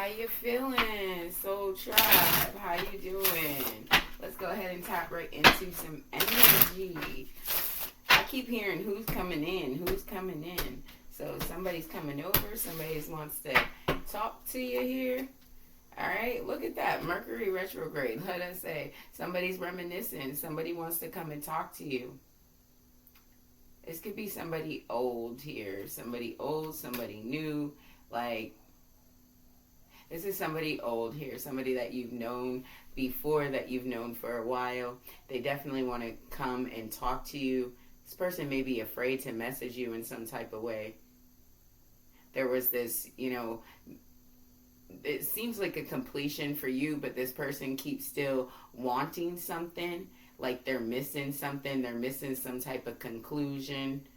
you feeling? Soul Tribe, how you doing? Let's go ahead and tap right into some energy. I keep hearing who's coming in. So somebody's coming over, somebody wants to talk to you here. All right, look at that. Mercury retrograde. Let us say somebody's reminiscing. Somebody wants to come and talk to you. This could be somebody old here. Somebody old, somebody new. Like, this is somebody old here. Somebody that you've known before, that you've known for a while. They definitely want to come and talk to you. This person may be afraid to message you in some type of way. There was this, it seems like a completion for you, but this person keeps still wanting something. Like they're missing something. They're missing some type of conclusion.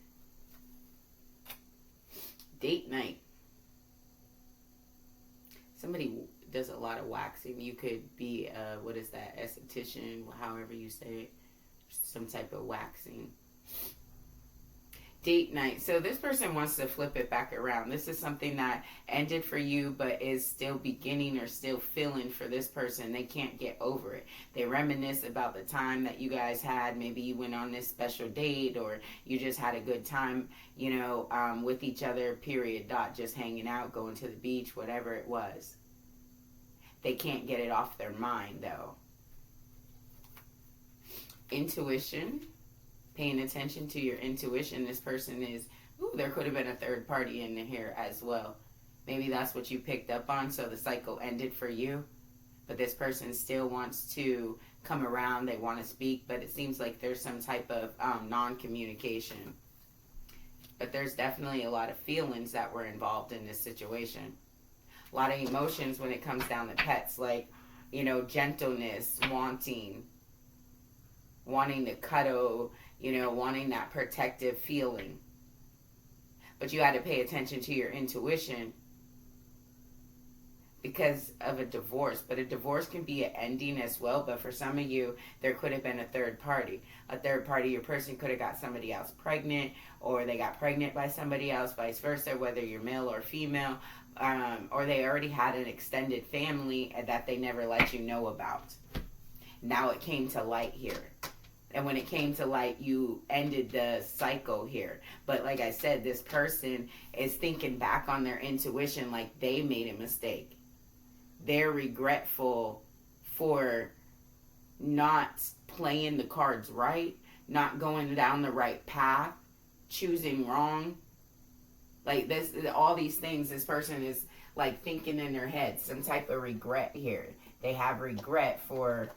Date night. Somebody does a lot of waxing. You could be, esthetician, however you say it. Some type of waxing. Date night. So this person wants to flip it back around. This is something that ended for you, but is still beginning or still feeling for this person. They can't get over it. They reminisce about the time that you guys had. Maybe you went on this special date, or you just had a good time, with each other, period, dot, just hanging out, going to the beach, whatever it was. They can't get it off their mind, though. Intuition. Paying attention to your intuition. This person is, there could have been a third party in here as well. Maybe that's what you picked up on, so the cycle ended for you. But this person still wants to come around. They want to speak, but it seems like there's some type of non-communication. But there's definitely a lot of feelings that were involved in this situation. A lot of emotions when it comes down to pets, like, gentleness, wanting to cuddle, wanting that protective feeling. But you had to pay attention to your intuition because of a divorce. But a divorce can be an ending as well. But for some of you, there could have been a third party. A third party, your person could have got somebody else pregnant, or they got pregnant by somebody else, vice versa, whether you're male or female. Or they already had an extended family that they never let you know about. Now it came to light here. And when it came to light, you ended the cycle here. But like I said, this person is thinking back on their intuition like they made a mistake. They're regretful for not playing the cards right, not going down the right path, choosing wrong. Like this, all these things, this person is like thinking in their head, some type of regret here. They have regret for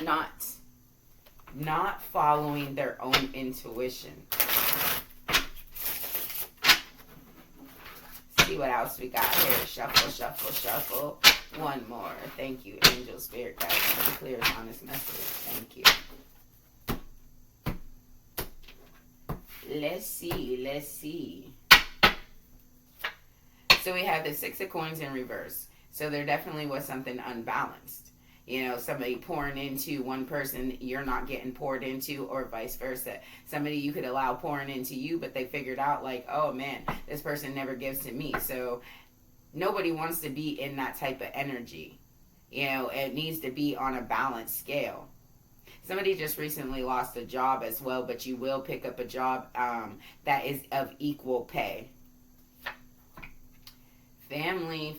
not following their own intuition. See what else we got here. Shuffle, shuffle, shuffle. One more. Thank you, angel, spirit guides. Clear, honest message. Thank you. Let's see. So we have the Six of Coins in reverse. So there definitely was something unbalanced. Somebody pouring into one person you're not getting poured into, or vice versa. Somebody you could allow pouring into you, but they figured out like, oh man, this person never gives to me. So nobody wants to be in that type of energy. It needs to be on a balanced scale. Somebody just recently lost a job as well, but you will pick up a job that is of equal pay. Family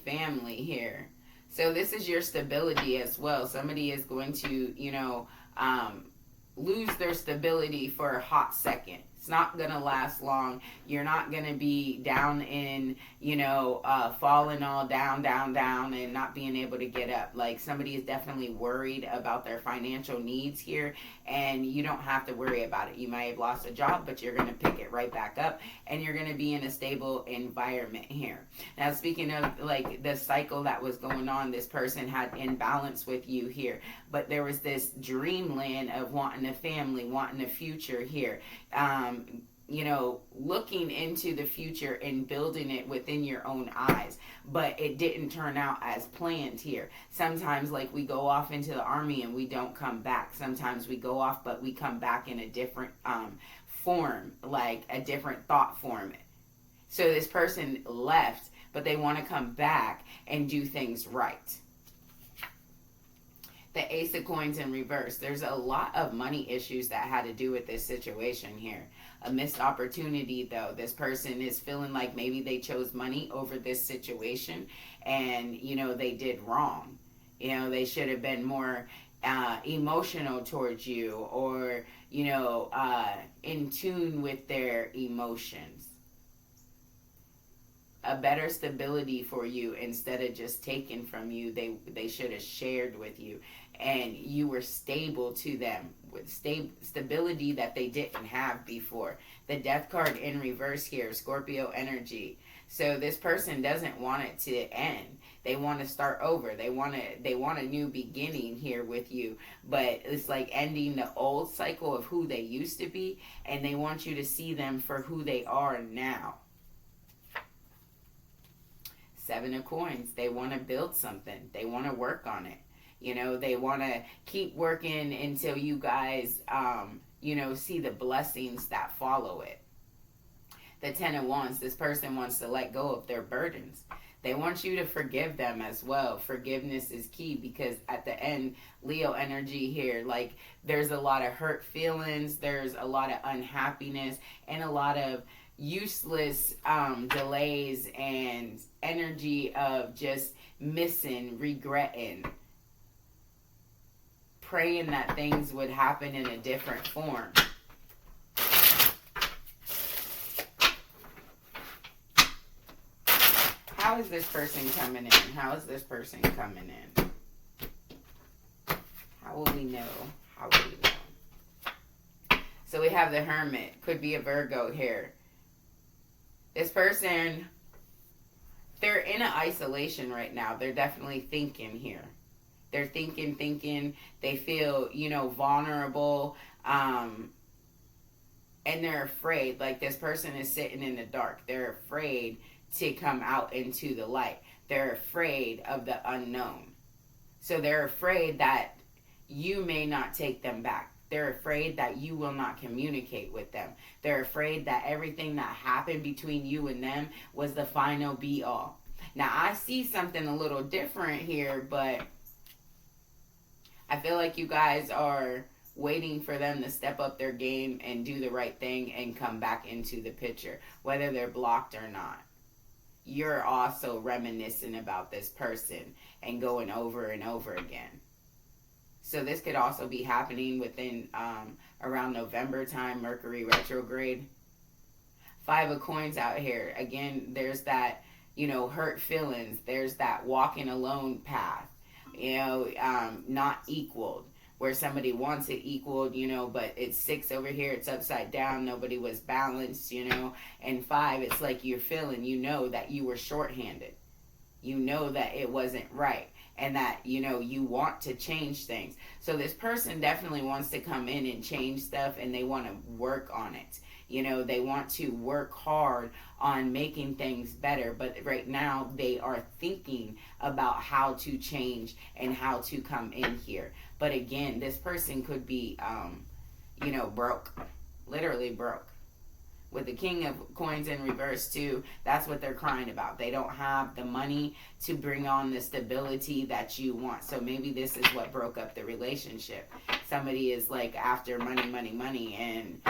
here. So this is your stability as well. Somebody is going to, lose their stability for a hot second. It's not going to last long. You're not going to be down in, falling all down, and not being able to get up. Like somebody is definitely worried about their financial needs here, and you don't have to worry about it. You might have lost a job, but you're going to pick it right back up, and you're going to be in a stable environment here. Now, speaking of like the cycle that was going on, this person had imbalance with you here, but there was this dreamland of wanting a family, wanting a future here. Looking into the future and building it within your own eyes, but it didn't turn out as planned here. Sometimes like we go off into the army and we don't come back. Sometimes we go off, but we come back in a different form, like a different thought form. So this person left, but they want to come back and do things right. The Ace of Coins in reverse. There's a lot of money issues that had to do with this situation here. A missed opportunity, though. This person is feeling like maybe they chose money over this situation, and, you know, they did wrong. You know, they should have been more emotional towards you, or, you know, in tune with their emotions. A better stability for you instead of just taken from you. They should have shared with you, and you were stable to them with stability that they didn't have before. The Death card in reverse here, Scorpio energy. So this person doesn't want it to end. They want to start over. They want a new beginning here with you, but it's like ending the old cycle of who they used to be, and they want you to see them for who they are now. Seven of Coins. They want to build something. They want to work on it. You know, they want to keep working until you guys, you know, see the blessings that follow it. The Ten of Wands. This person wants to let go of their burdens. They want you to forgive them as well. Forgiveness is key, because at the end, Leo energy here, like, there's a lot of hurt feelings, there's a lot of unhappiness, and a lot of useless delays and energy of just missing, regretting, praying that things would happen in a different form. How is this person coming in? How is this person coming in? How will we know? How will we know? So we have the Hermit. Could be a Virgo here. This person, they're in an isolation right now. They're definitely thinking here. They're thinking. They feel, you know, vulnerable. And they're afraid. Like, this person is sitting in the dark. They're afraid to come out into the light. They're afraid of the unknown. So they're afraid that you may not take them back. They're afraid that you will not communicate with them. They're afraid that everything that happened between you and them was the final be all. Now, I see something a little different here, but I feel like you guys are waiting for them to step up their game and do the right thing and come back into the picture, whether they're blocked or not. You're also reminiscing about this person and going over and over again. So this could also be happening within around November time, Mercury retrograde. Five of Coins out here. Again, there's that, you know, hurt feelings. There's that walking alone path, you know, not equaled. Where somebody wants it equaled, you know, but it's 6 over here, it's upside down, nobody was balanced, you know, and 5, it's like you're feeling, you know, that you were shorthanded. You know that it wasn't right, and that, you know, you want to change things. So this person definitely wants to come in and change stuff, and they want to work on it. You know, they want to work hard on making things better, but right now they are thinking about how to change and how to come in here. But again, this person could be, you know, broke, literally broke. With the King of Coins in reverse too, that's what they're crying about. They don't have the money to bring on the stability that you want. So maybe this is what broke up the relationship. Somebody is like after money, and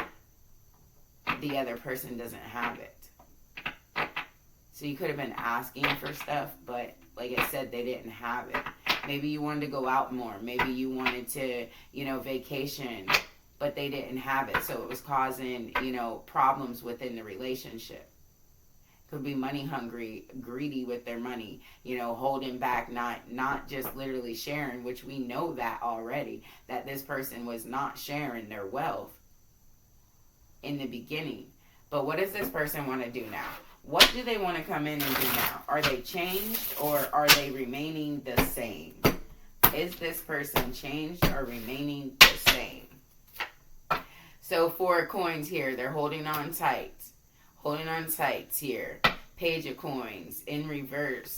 the other person doesn't have it. So you could have been asking for stuff, but like I said, they didn't have it. Maybe you wanted to go out more. Maybe you wanted to, you know, vacation, but they didn't have it. So it was causing, you know, problems within the relationship. Could be money hungry, greedy with their money, you know, holding back, not just literally sharing, which we know that already, that this person was not sharing their wealth in the beginning. But what does this person want to do now? What do they want to come in and do now? Are they changed, or are they remaining the same? Is this person changed or remaining the same? So 4 of Coins here. They're holding on tight. Holding on tight here. Page of Coins in reverse.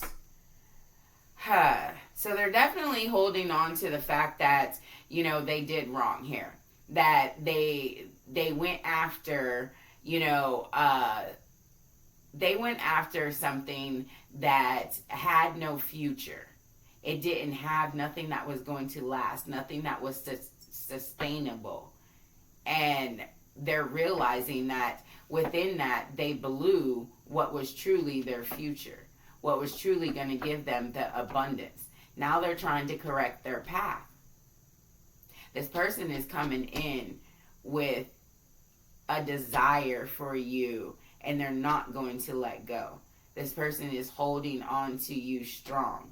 So they're definitely holding on to the fact that, you know, they did wrong here. That they went after, you know, they went after something that had no future. It didn't have nothing that was going to last, nothing that was sustainable. And they're realizing that within that, they blew what was truly their future, what was truly going to give them the abundance. Now they're trying to correct their path. This person is coming in with a desire for you, and they're not going to let go. This person is holding on to you strong.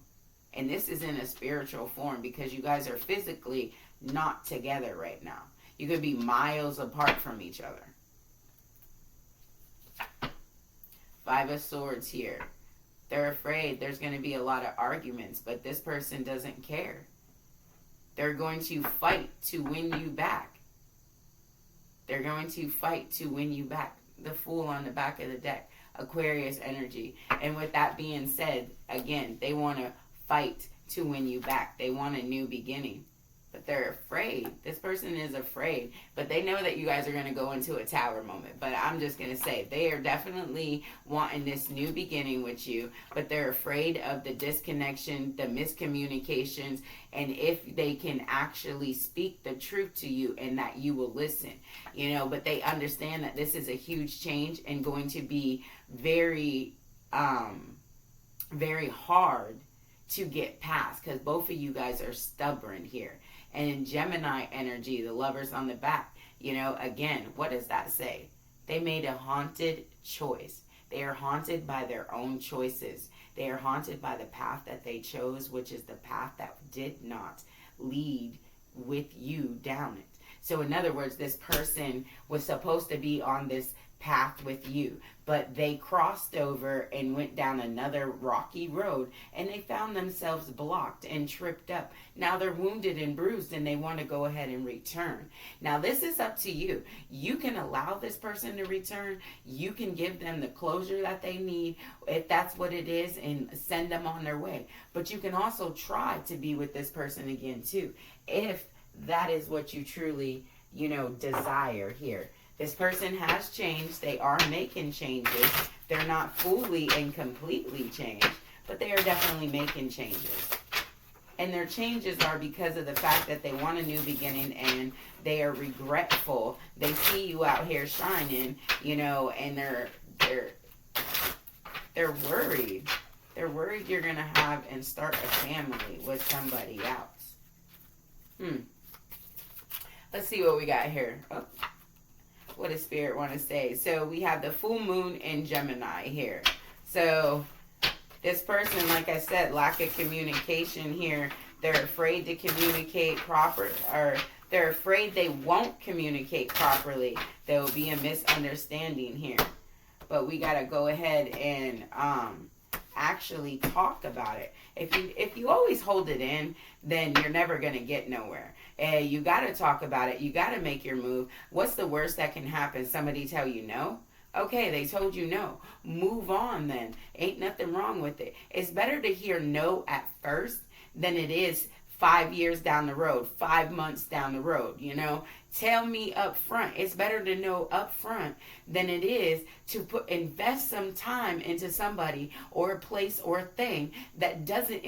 And this is in a spiritual form because you guys are physically not together right now. You could be miles apart from each other. Five of Swords here. They're afraid there's going to be a lot of arguments, but this person doesn't care. They're going to fight to win you back. They're going to fight to win you back. The Fool on the back of the deck. Aquarius energy. And with that being said, again, they want to fight to win you back. They want a new beginning. But they're afraid. This person is afraid. But they know that you guys are going to go into a tower moment. But I'm just going to say, they are definitely wanting this new beginning with you. But they're afraid of the disconnection, the miscommunications, and if they can actually speak the truth to you and that you will listen. You know, but they understand that this is a huge change and going to be very, very hard to get past. Because both of you guys are stubborn here. And in Gemini energy, the Lovers on the back, you know, again, what does that say? They made a haunted choice. They are haunted by their own choices. They are haunted by the path that they chose, which is the path that did not lead with you down it. So in other words, this person was supposed to be on this path with you, but they crossed over and went down another rocky road, and they found themselves blocked and tripped up. Now they're wounded and bruised, and they want to go ahead and return. Now this is up to you. You can allow this person to return. You can give them the closure that they need, if that's what it is, and send them on their way. But you can also try to be with this person again too, if that is what you truly, you know, desire here. This person has changed. They are making changes. They're not fully and completely changed, but they are definitely making changes. And their changes are because of the fact that they want a new beginning and they are regretful. They see you out here shining, you know, and they're worried. They're worried you're going to have and start a family with somebody else. Let's see what we got here. Oh. What does Spirit want to say? So we have the full moon in Gemini here. So this person, like I said, lack of communication here. They're afraid to communicate proper, or they're afraid they won't communicate properly. There will be a misunderstanding here. But we got to go ahead and actually talk about it. If you always hold it in, then you're never going to get nowhere. You got to talk about it. You got to make your move. What's the worst that can happen? Somebody tell you no? Okay, they told you no. Move on then. Ain't nothing wrong with it. It's better to hear no at first than it is 5 years down the road, 5 months down the road, you know. Tell me up front. It's better to know up front than it is to invest some time into somebody or a place or a thing that doesn't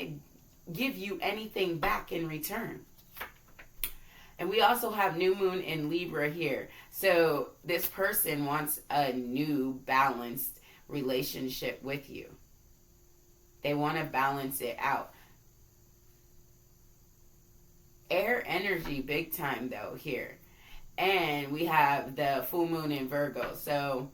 give you anything back in return. And we also have new moon in Libra here. So this person wants a new balanced relationship with you. They want to balance it out. Air energy big time though here. And we have the full moon in Virgo. So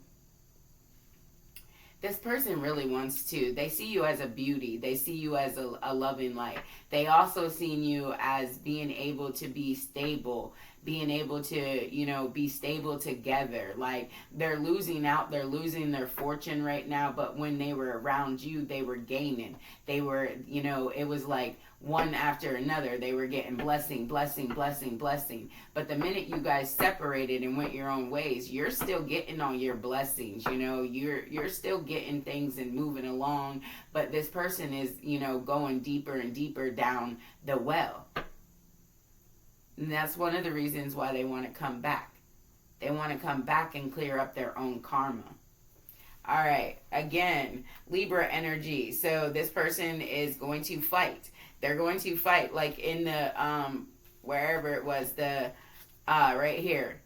this person really wants to, they see you as a beauty. They see you as a loving light. They also see you as being able to be stable, being able to, you know, be stable together. Like they're losing out, they're losing their fortune right now. But when they were around you, they were gaining. They were, you know, it was like one after another. They were getting blessing, blessing, blessing, blessing. But the minute you guys separated and went your own ways, you're still getting all your blessings. You know, you're still getting things and moving along. But this person is, you know, going deeper and deeper down the well. And that's one of the reasons why they want to come back. They want to come back and clear up their own karma. All right. Again, Libra energy. So this person is going to fight. They're going to fight like in the wherever it was, the right here.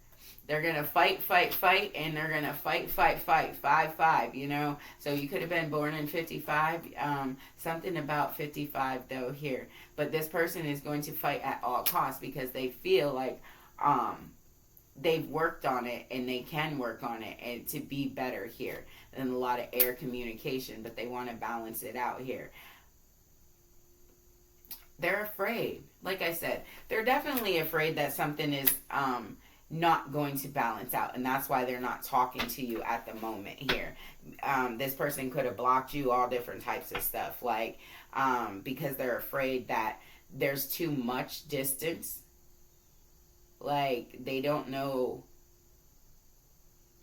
They're gonna fight, fight, fight, and they're gonna fight, fight, fight, 5-5. You know, so you could have been born in 55. Something about 55 though here, but this person is going to fight at all costs because they feel like they've worked on it and they can work on it and to be better here. And a lot of air communication, but they want to balance it out here. They're afraid. Like I said, they're definitely afraid that something is not going to balance out, and that's why they're not talking to you at the moment here. This person could have blocked you, all different types of stuff, like because they're afraid that there's too much distance. Like they don't know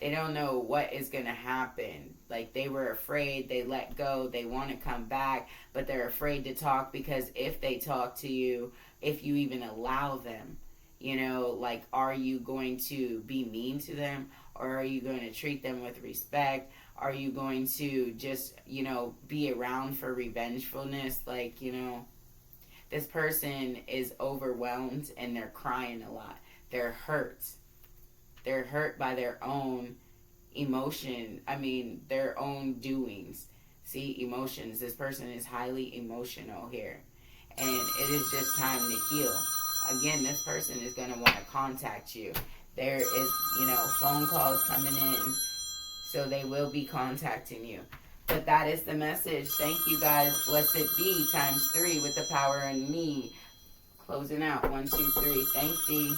what is going to happen. Like they were afraid, they let go, they want to come back, but they're afraid to talk because if they talk to you, if you even allow them, you know, like, are you going to be mean to them, or are you going to treat them with respect? Are you going to just, you know, be around for revengefulness? Like, you know, this person is overwhelmed and they're crying a lot. They're hurt. They're hurt by their own their own doings. See, emotions. This person is highly emotional here. And it is just time to heal. Again, this person is going to want to contact you. There is, you know, phone calls coming in. So they will be contacting you. But that is the message. Thank you guys. Blessed be ×3 with the power in me. Closing out. 1, 2, 3. Thanks, D.